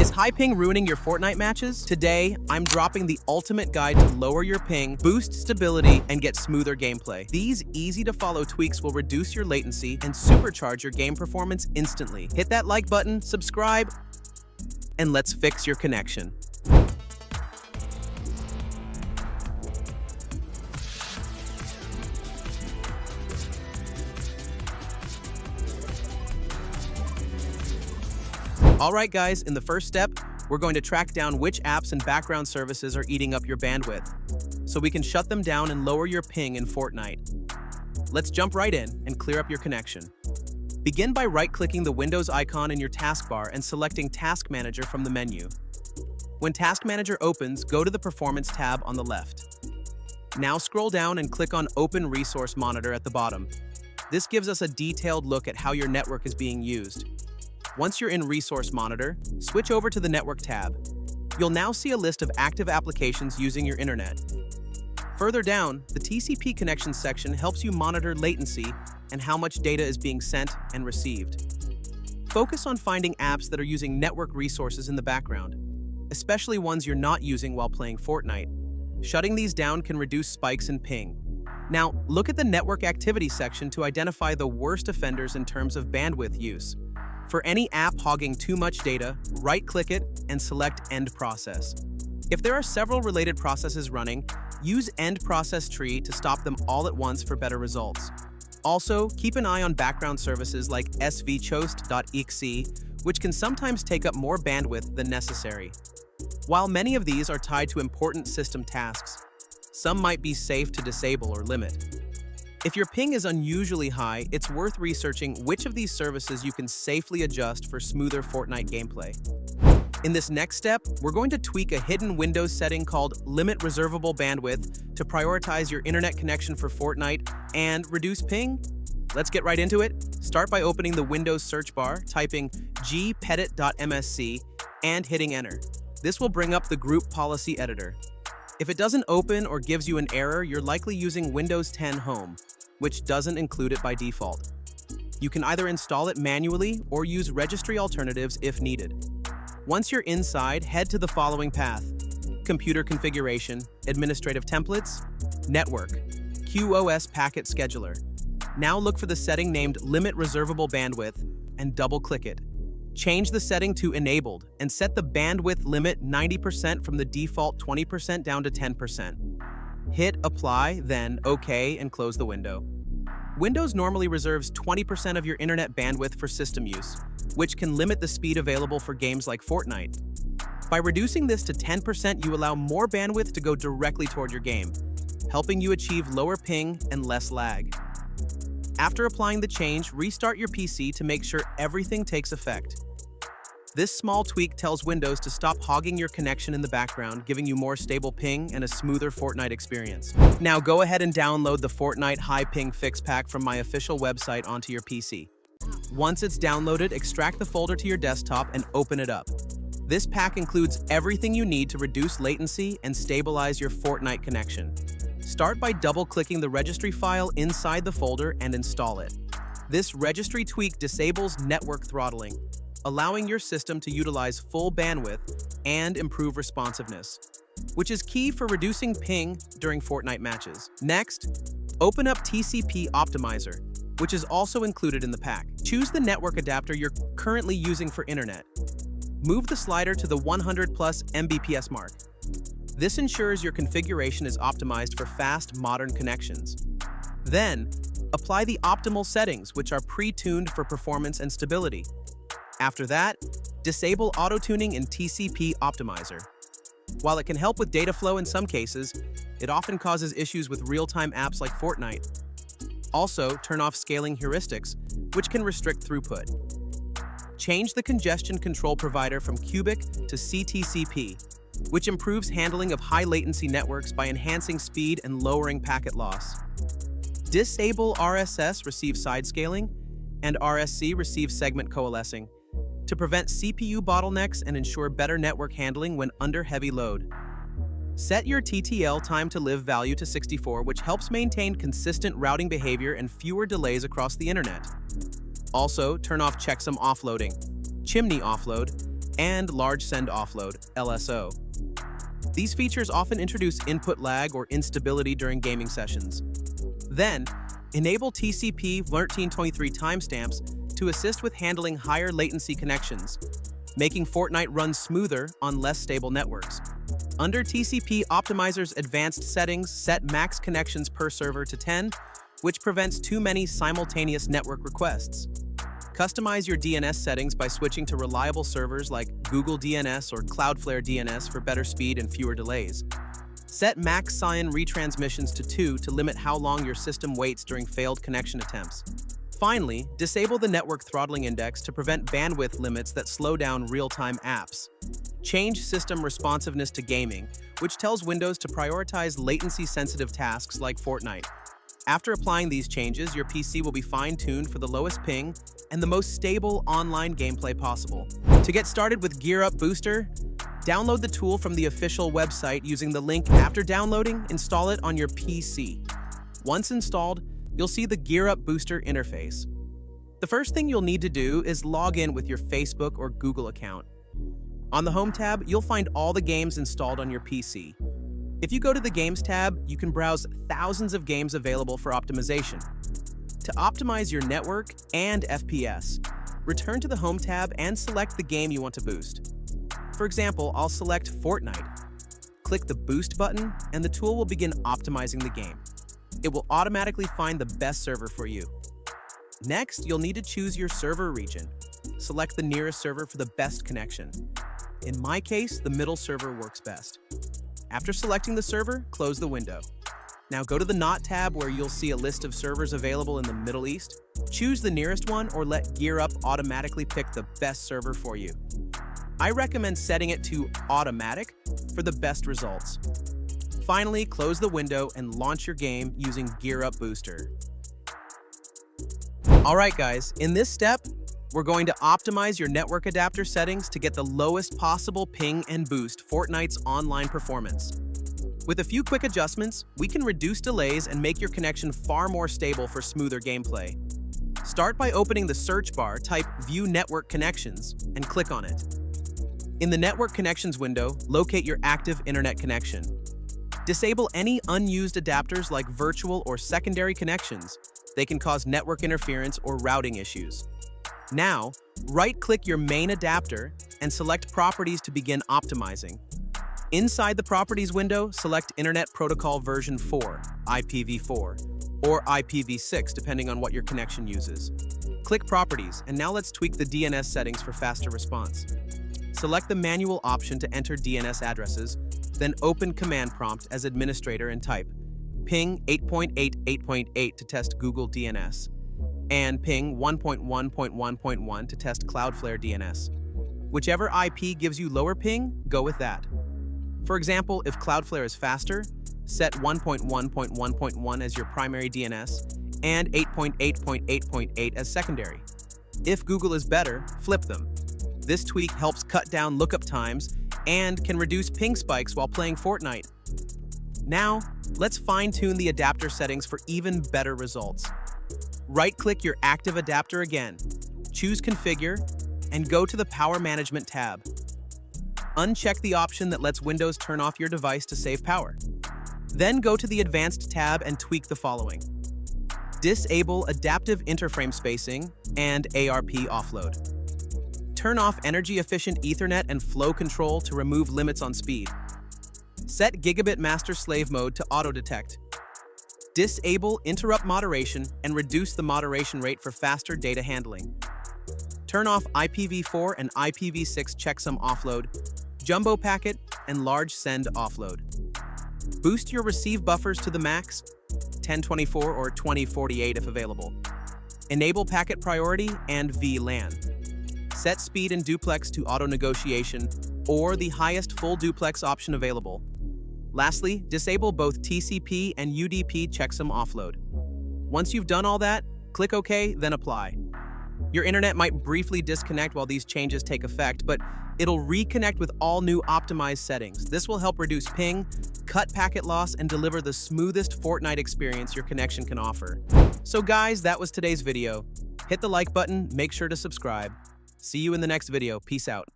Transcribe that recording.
Is high ping ruining your Fortnite matches? Today, I'm dropping the ultimate guide to lower your ping, boost stability, and get smoother gameplay. These easy-to-follow tweaks will reduce your latency and supercharge your game performance instantly. Hit that like button, subscribe, and let's fix your connection. Alright guys, in the first step, we're going to track down which apps and background services are eating up your bandwidth, so we can shut them down and lower your ping in Fortnite. Let's jump right in and clear up your connection. Begin by right-clicking the Windows icon in your taskbar and selecting Task Manager from the menu. When Task Manager opens, go to the Performance tab on the left. Now scroll down and click on Open Resource Monitor at the bottom. This gives us a detailed look at how your network is being used. Once you're in Resource Monitor, switch over to the Network tab. You'll now see a list of active applications using your internet. Further down, the TCP connection section helps you monitor latency and how much data is being sent and received. Focus on finding apps that are using network resources in the background, especially ones you're not using while playing Fortnite. Shutting these down can reduce spikes in ping. Now, look at the Network Activity section to identify the worst offenders in terms of bandwidth use. For any app hogging too much data, right-click it and select End Process. If there are several related processes running, use End Process Tree to stop them all at once for better results. Also, keep an eye on background services like svchost.exe, which can sometimes take up more bandwidth than necessary. While many of these are tied to important system tasks, some might be safe to disable or limit. If your ping is unusually high, it's worth researching which of these services you can safely adjust for smoother Fortnite gameplay. In this next step, we're going to tweak a hidden Windows setting called Limit Reservable Bandwidth to prioritize your internet connection for Fortnite and reduce ping. Let's get right into it. Start by opening the Windows search bar, typing gpedit.msc, and hitting Enter. This will bring up the Group Policy Editor. If it doesn't open or gives you an error, you're likely using Windows 10 Home, which doesn't include it by default. You can either install it manually or use registry alternatives if needed. Once you're inside, head to the following path: Computer Configuration, Administrative Templates, Network, QoS Packet Scheduler. Now look for the setting named Limit Reservable Bandwidth and double-click it. Change the setting to Enabled and set the bandwidth limit 90% from the default 20% down to 10%. Hit Apply, then OK, and close the window. Windows normally reserves 20% of your internet bandwidth for system use, which can limit the speed available for games like Fortnite. By reducing this to 10%, you allow more bandwidth to go directly toward your game, helping you achieve lower ping and less lag. After applying the change, restart your PC to make sure everything takes effect. This small tweak tells Windows to stop hogging your connection in the background, giving you more stable ping and a smoother Fortnite experience. Now go ahead and download the Fortnite High Ping Fix Pack from my official website onto your PC. Once it's downloaded, extract the folder to your desktop and open it up. This pack includes everything you need to reduce latency and stabilize your Fortnite connection. Start by double-clicking the registry file inside the folder and install it. This registry tweak disables network throttling, allowing your system to utilize full bandwidth and improve responsiveness, which is key for reducing ping during Fortnite matches. Next, open up TCP Optimizer, which is also included in the pack. Choose the network adapter you're currently using for internet. Move the slider to the 100+ Mbps mark. This ensures your configuration is optimized for fast, modern connections. Then, apply the optimal settings, which are pre-tuned for performance and stability. After that, disable auto-tuning in TCP Optimizer. While it can help with data flow in some cases, it often causes issues with real-time apps like Fortnite. Also, turn off scaling heuristics, which can restrict throughput. Change the congestion control provider from Cubic to CTCP, which improves handling of high-latency networks by enhancing speed and lowering packet loss. Disable RSS receive side scaling, and RSC receive segment coalescing to prevent CPU bottlenecks and ensure better network handling when under heavy load. Set your TTL time to live value to 64, which helps maintain consistent routing behavior and fewer delays across the internet. Also, turn off checksum offloading, chimney offload, and large send offload, LSO. These features often introduce input lag or instability during gaming sessions. Then, enable TCP 1323 timestamps to assist with handling higher latency connections, making Fortnite run smoother on less stable networks. Under TCP Optimizer's advanced settings, set max connections per server to 10, which prevents too many simultaneous network requests. Customize your DNS settings by switching to reliable servers like Google DNS or Cloudflare DNS for better speed and fewer delays. Set max SIN retransmissions to 2 to limit how long your system waits during failed connection attempts. Finally, disable the network throttling index to prevent bandwidth limits that slow down real-time apps. Change system responsiveness to gaming, which tells Windows to prioritize latency-sensitive tasks like Fortnite. After applying these changes, your PC will be fine-tuned for the lowest ping and the most stable online gameplay possible. To get started with GearUp Booster, download the tool from the official website using the link after downloading. Install it on your PC. Once installed, you'll see the GearUp Booster interface. The first thing you'll need to do is log in with your Facebook or Google account. On the Home tab, you'll find all the games installed on your PC. If you go to the Games tab, you can browse thousands of games available for optimization. To optimize your network and FPS, return to the Home tab and select the game you want to boost. For example, I'll select Fortnite. Click the Boost button, and the tool will begin optimizing the game. It will automatically find the best server for you. Next, you'll need to choose your server region. Select the nearest server for the best connection. In my case, the middle server works best. After selecting the server, close the window. Now go to the Not tab where you'll see a list of servers available in the Middle East. Choose the nearest one or let GearUp automatically pick the best server for you. I recommend setting it to Automatic for the best results. Finally, close the window and launch your game using GearUp Booster. Alright guys, in this step, we're going to optimize your network adapter settings to get the lowest possible ping and boost Fortnite's online performance. With a few quick adjustments, we can reduce delays and make your connection far more stable for smoother gameplay. Start by opening the search bar, type View Network Connections, and click on it. In the Network Connections window, locate your active internet connection. Disable any unused adapters like virtual or secondary connections. They can cause network interference or routing issues. Now, right-click your main adapter and select Properties to begin optimizing. Inside the Properties window, select Internet Protocol version 4, IPv4, or IPv6 depending on what your connection uses. Click Properties, and now let's tweak the DNS settings for faster response. Select the manual option to enter DNS addresses, then open Command Prompt as administrator and type ping 8.8.8.8 to test Google DNS, and ping 1.1.1.1 to test Cloudflare DNS. Whichever IP gives you lower ping, go with that. For example, if Cloudflare is faster, set 1.1.1.1 as your primary DNS and 8.8.8.8 as secondary. If Google is better, flip them. This tweak helps cut down lookup times and can reduce ping spikes while playing Fortnite. Now, let's fine-tune the adapter settings for even better results. Right-click your active adapter again, choose Configure, and go to the Power Management tab. Uncheck the option that lets Windows turn off your device to save power. Then go to the Advanced tab and tweak the following. Disable Adaptive Interframe Spacing and ARP Offload. Turn off energy-efficient Ethernet and flow control to remove limits on speed. Set Gigabit Master Slave Mode to auto-detect. Disable interrupt moderation and reduce the moderation rate for faster data handling. Turn off IPv4 and IPv6 checksum offload, jumbo packet, and large send offload. Boost your receive buffers to the max, 1024 or 2048 if available. Enable packet priority and VLAN. Set speed and duplex to auto-negotiation or the highest full duplex option available. Lastly, disable both TCP and UDP checksum offload. Once you've done all that, click OK, then apply. Your internet might briefly disconnect while these changes take effect, but it'll reconnect with all new optimized settings. This will help reduce ping, cut packet loss, and deliver the smoothest Fortnite experience your connection can offer. So guys, that was today's video. Hit the like button, make sure to subscribe. See you in the next video. Peace out.